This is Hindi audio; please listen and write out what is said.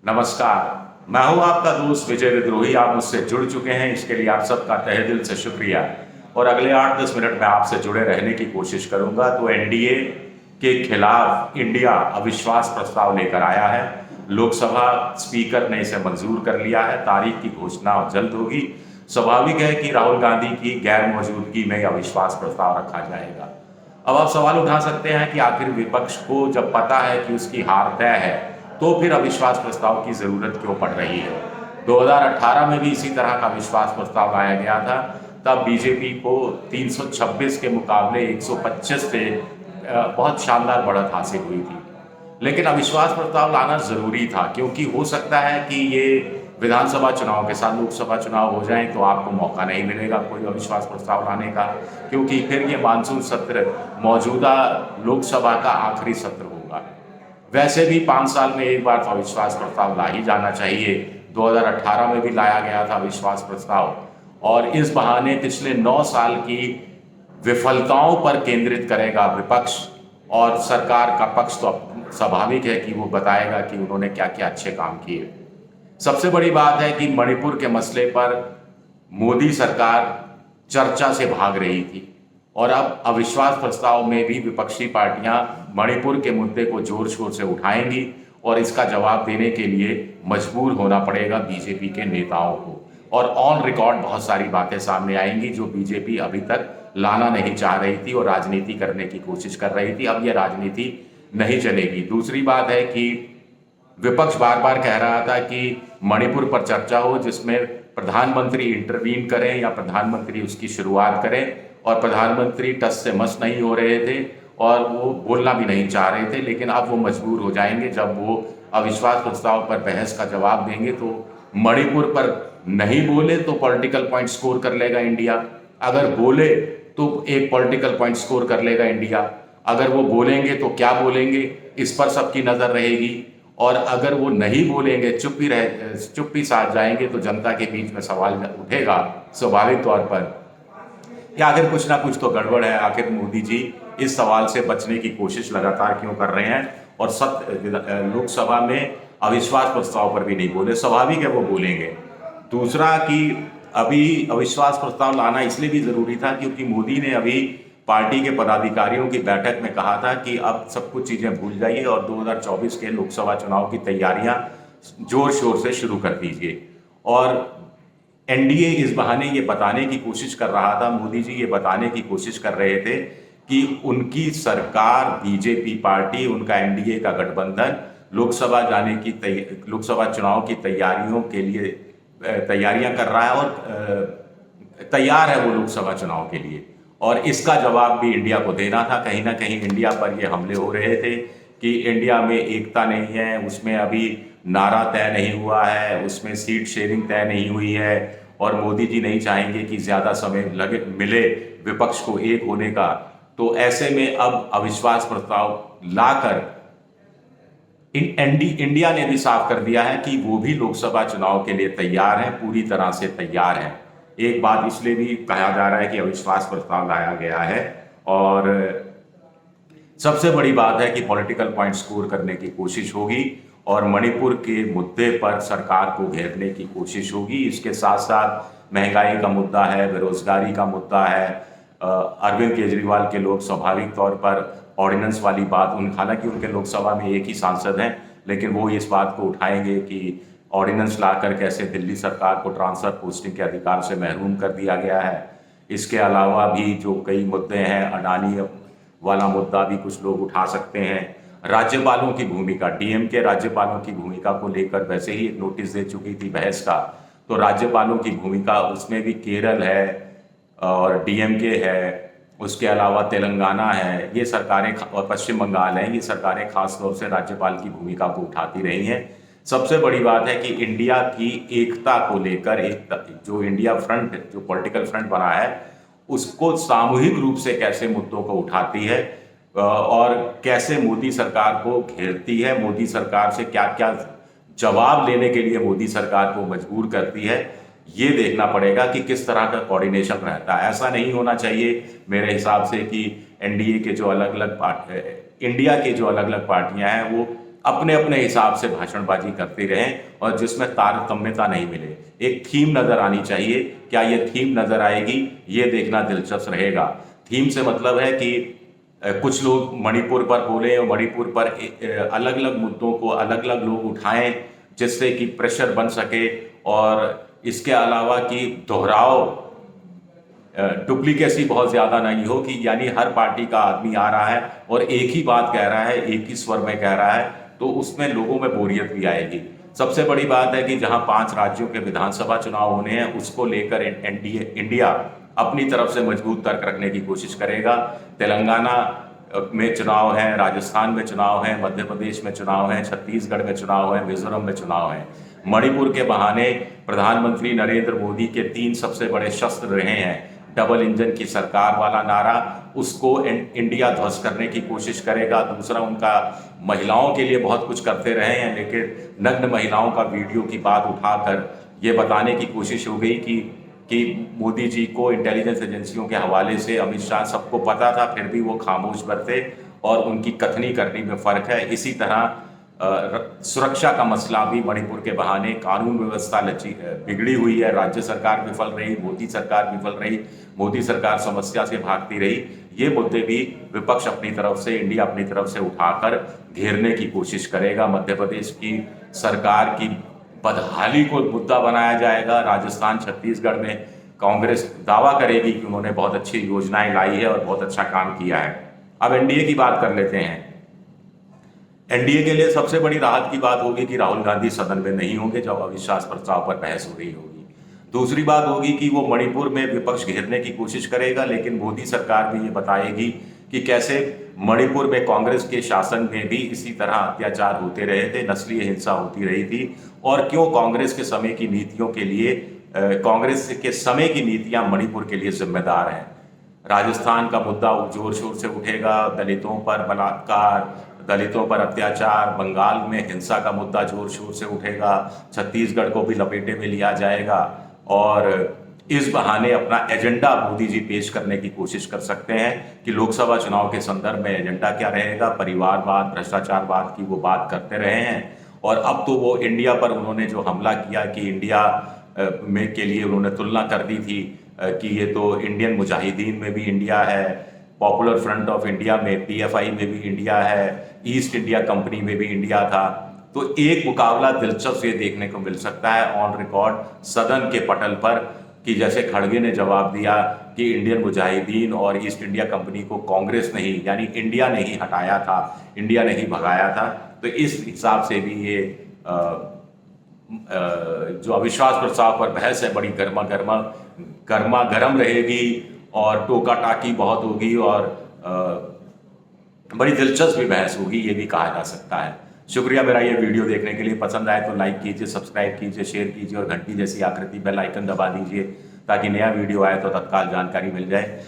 नमस्कार। मैं हूं आपका दोस्त विजय विद्रोही। आप मुझसे जुड़ चुके हैं, इसके लिए आप सबका तहे दिल से शुक्रिया। और अगले 8-10 मिनट में आपसे जुड़े रहने की कोशिश करूंगा। तो एनडीए के खिलाफ इंडिया अविश्वास प्रस्ताव लेकर आया है। लोकसभा स्पीकर ने इसे मंजूर कर लिया है। तारीख की घोषणा जल्द होगी। स्वाभाविक है कि राहुल गांधी की गैर मौजूदगी में अविश्वास प्रस्ताव रखा जाएगा। अब आप सवाल उठा सकते हैं कि आखिर विपक्ष को जब पता है कि उसकी हार तय है तो फिर अविश्वास प्रस्ताव की जरूरत क्यों पड़ रही है। 2018 में भी इसी तरह का अविश्वास प्रस्ताव लाया गया था। तब बीजेपी को 326 के मुकाबले 125 से बहुत शानदार बढ़त हासिल हुई थी। लेकिन अविश्वास प्रस्ताव लाना जरूरी था, क्योंकि हो सकता है कि ये विधानसभा चुनाव के साथ लोकसभा चुनाव हो जाए तो आपको मौका नहीं मिलेगा कोई अविश्वास प्रस्ताव लाने का, क्योंकि फिर ये मानसून सत्र मौजूदा लोकसभा का आखिरी सत्र होगा। वैसे भी 5 साल में एक बार तो अविश्वास प्रस्ताव ला ही जाना चाहिए। 2018 में भी लाया गया था अविश्वास प्रस्ताव, और इस बहाने पिछले 9 साल की विफलताओं पर केंद्रित करेगा विपक्ष, और सरकार का पक्ष तो स्वाभाविक है कि वो बताएगा कि उन्होंने क्या क्या अच्छे काम किए। सबसे बड़ी बात है कि मणिपुर के मसले पर मोदी सरकार चर्चा से भाग रही थी, और अब अविश्वास प्रस्ताव में भी विपक्षी पार्टियां मणिपुर के मुद्दे को जोर शोर से उठाएंगी, और इसका जवाब देने के लिए मजबूर होना पड़ेगा बीजेपी के नेताओं को। और ऑन रिकॉर्ड बहुत सारी बातें सामने आएंगी जो बीजेपी अभी तक लाना नहीं चाह रही थी और राजनीति करने की कोशिश कर रही थी। अब यह राजनीति नहीं चलेगी। दूसरी बात है कि विपक्ष बार बार कह रहा था कि मणिपुर पर चर्चा हो जिसमें प्रधानमंत्री इंटरवीन करें या प्रधानमंत्री उसकी शुरुआत करें, और प्रधानमंत्री टस से मस नहीं हो रहे थे और वो बोलना भी नहीं चाह रहे थे। लेकिन अब वो मजबूर हो जाएंगे जब वो अविश्वास प्रस्ताव पर बहस का जवाब देंगे। तो मणिपुर पर नहीं बोले तो पॉलिटिकल पॉइंट स्कोर कर लेगा इंडिया, अगर बोले तो एक पॉलिटिकल पॉइंट स्कोर कर लेगा इंडिया। अगर वो बोलेंगे तो क्या बोलेंगे, इस पर सबकी नज़र रहेगी। और अगर वो नहीं बोलेंगे, चुप्पी साध जाएंगे, तो जनता के बीच में सवाल उठेगा स्वाभाविक तौर पर कि आखिर कुछ ना कुछ तो गड़बड़ है। आखिर मोदी जी इस सवाल से बचने की कोशिश लगातार क्यों कर रहे हैं, और लोकसभा में अविश्वास प्रस्ताव पर भी नहीं बोले। स्वाभाविक है वो बोलेंगे। दूसरा कि अभी अविश्वास प्रस्ताव लाना इसलिए भी जरूरी था क्योंकि मोदी ने अभी पार्टी के पदाधिकारियों की बैठक में कहा था कि अब सब कुछ चीजें भूल जाइए और 2024 के लोकसभा चुनाव की तैयारियां जोर शोर से शुरू कर दीजिए। और एनडीए इस बहाने ये बताने की कोशिश कर रहा था, मोदी जी ये बताने की कोशिश कर रहे थे कि उनकी सरकार, बीजेपी पार्टी, उनका एनडीए का गठबंधन लोकसभा चुनाव की तैयारियों के लिए तैयारियां कर रहा है, और तैयार है वो लोकसभा चुनाव के लिए। और इसका जवाब भी इंडिया को देना था। कहीं ना कहीं इंडिया पर ये हमले हो रहे थे कि इंडिया में एकता नहीं है, उसमें अभी नारा तय नहीं हुआ है, उसमें सीट शेयरिंग तय नहीं हुई है, और मोदी जी नहीं चाहेंगे कि ज़्यादा समय मिले विपक्ष को एक होने का। तो ऐसे में अब अविश्वास प्रस्ताव लाकर इंडिया ने भी साफ कर दिया है कि वो भी लोकसभा चुनाव के लिए तैयार है, पूरी तरह से तैयार है। एक बात इसलिए भी कहा जा रहा है कि अविश्वास प्रस्ताव लाया गया है, और सबसे बड़ी बात है कि पॉलिटिकल पॉइंट स्कोर करने की कोशिश होगी और मणिपुर के मुद्दे पर सरकार को घेरने की कोशिश होगी। इसके साथ साथ महंगाई का मुद्दा है, बेरोजगारी का मुद्दा है। अरविंद केजरीवाल के लोग स्वाभाविक तौर पर ऑर्डिनेंस वाली बात, हालांकि उनके लोकसभा में एक ही सांसद हैं, लेकिन वो इस बात को उठाएंगे कि ऑर्डिनेंस लाकर कैसे दिल्ली सरकार को ट्रांसफर पोस्टिंग के अधिकार से महरूम कर दिया गया है। इसके अलावा भी जो कई मुद्दे हैं, अडानी वाला मुद्दा भी कुछ लोग उठा सकते हैं। राज्यपालों की भूमिका, डीएमके राज्यपालों की भूमिका को लेकर वैसे ही एक नोटिस दे चुकी थी बहस का, तो राज्यपालों की भूमिका उसमें भी केरल है और डीएमके है, उसके अलावा तेलंगाना है, ये सरकारें, और पश्चिम बंगाल है, ये सरकारें खास तौर से राज्यपाल की भूमिका को उठाती रही हैं। सबसे बड़ी बात है कि इंडिया की एकता को लेकर जो इंडिया फ्रंट, जो पॉलिटिकल फ्रंट बना है, उसको सामूहिक रूप से कैसे मुद्दों को उठाती है और कैसे मोदी सरकार को घेरती है, मोदी सरकार से क्या क्या जवाब लेने के लिए मोदी सरकार को मजबूर करती है, ये देखना पड़ेगा कि किस तरह का कोऑर्डिनेशन रहता है। ऐसा नहीं होना चाहिए मेरे हिसाब से कि एनडीए के जो अलग अलग इंडिया के जो अलग अलग पार्टियां हैं वो अपने अपने हिसाब से भाषणबाजी करते रहें और जिसमें तारतम्यता नहीं मिले। एक थीम नजर आनी चाहिए। क्या ये थीम नजर आएगी, ये देखना दिलचस्प रहेगा। थीम से मतलब है कि कुछ लोग मणिपुर पर बोले और मणिपुर पर अलग अलग मुद्दों को अलग अलग लोग उठाएं, जिससे कि प्रेशर बन सके। और इसके अलावा कि दोहराव, डुप्लीकेसी बहुत ज्यादा नहीं हो, कि यानी हर पार्टी का आदमी आ रहा है और एक ही बात कह रहा है, एक ही स्वर में कह रहा है, तो उसमें लोगों में बोरियत भी आएगी। सबसे बड़ी बात है कि जहां 5 राज्यों के विधानसभा चुनाव होने हैं, उसको लेकर एनडीए इंडिया अपनी तरफ से मजबूत तर्क रखने की कोशिश करेगा। तेलंगाना में चुनाव है, राजस्थान में चुनाव है, मध्य प्रदेश में चुनाव है, छत्तीसगढ़ में चुनाव है, मिजोरम में चुनाव है। मणिपुर के बहाने प्रधानमंत्री नरेंद्र मोदी के 3 सबसे बड़े शस्त्र रहे हैं, डबल इंजन की सरकार वाला नारा, उसको इंडिया ध्वस्त करने की कोशिश करेगा। दूसरा, उनका महिलाओं के लिए बहुत कुछ करते रहे हैं, लेकिन नग्न महिलाओं का वीडियो की बात उठाकर ये बताने की कोशिश हो गई कि मोदी जी को इंटेलिजेंस एजेंसियों के हवाले से अमित शाह सबको पता था, फिर भी वो खामोश बरते और उनकी कथनी करनी में फर्क है। इसी तरह सुरक्षा का मसला भी मणिपुर के बहाने, कानून व्यवस्था बिगड़ी हुई है, राज्य सरकार विफल रही, मोदी सरकार विफल रही, मोदी सरकार समस्या से भागती रही। ये मुद्दे भी विपक्ष अपनी तरफ से, इंडिया अपनी तरफ से उठाकर घेरने की कोशिश करेगा। मध्य प्रदेश की सरकार की बदहाली को मुद्दा बनाया जाएगा। राजस्थान, छत्तीसगढ़ में कांग्रेस दावा करेगी कि उन्होंने बहुत अच्छी योजनाएं लाई है और बहुत अच्छा काम किया है। अब एनडीए की बात कर लेते हैं। एनडीए के लिए सबसे बड़ी राहत की बात होगी कि राहुल गांधी सदन में नहीं होंगे जब अविश्वास प्रस्ताव पर बहस हो रही होगी। दूसरी बात होगी कि वो मणिपुर में विपक्ष घेरने की कोशिश करेगा, लेकिन मोदी सरकार भी ये बताएगी कि कैसे मणिपुर में कांग्रेस के शासन में भी इसी तरह अत्याचार होते रहे थे, नस्लीय हिंसा होती रही थी, और क्यों कांग्रेस के समय की नीतियों के लिए, कांग्रेस के समय की नीतियां मणिपुर के लिए जिम्मेदार हैं। राजस्थान का मुद्दा जोर शोर से उठेगा, दलितों पर बलात्कार, दलितों पर अत्याचार, बंगाल में हिंसा का मुद्दा जोर शोर से उठेगा, छत्तीसगढ़ को भी लपेटे में लिया जाएगा और इस बहाने अपना एजेंडा मोदी जी पेश करने की कोशिश कर सकते हैं कि लोकसभा चुनाव के संदर्भ में एजेंडा क्या रहेगा। परिवारवाद, भ्रष्टाचारवाद की वो बात करते रहे हैं और अब तो वो इंडिया पर उन्होंने जो हमला किया कि इंडिया में के लिए उन्होंने तुलना कर दी थी कि ये तो इंडियन मुजाहिदीन में भी इंडिया है, पॉपुलर फ्रंट ऑफ इंडिया में, पीएफआई में भी इंडिया है, ईस्ट इंडिया कंपनी में भी इंडिया था। तो एक मुकाबला दिलचस्प ये देखने को मिल सकता है ऑन रिकॉर्ड सदन के पटल पर, कि जैसे खड़गे ने जवाब दिया कि इंडियन मुजाहिदीन और ईस्ट इंडिया कंपनी को कांग्रेस ने ही, यानी इंडिया ने ही हटाया था, इंडिया ने ही भगाया था। तो इस हिसाब से भी ये जो अविश्वास प्रस्ताव पर बहस है, बड़ी गर्मा गर्म रहेगी और टोका टाकी बहुत होगी और बड़ी दिलचस्प भी बहस होगी, ये भी कहा जा सकता है। शुक्रिया मेरा ये वीडियो देखने के लिए। पसंद आए तो लाइक कीजिए, सब्सक्राइब कीजिए, शेयर कीजिए और घंटी जैसी आकृति बेल आइकन दबा दीजिए ताकि नया वीडियो आए तो तत्काल जानकारी मिल जाए।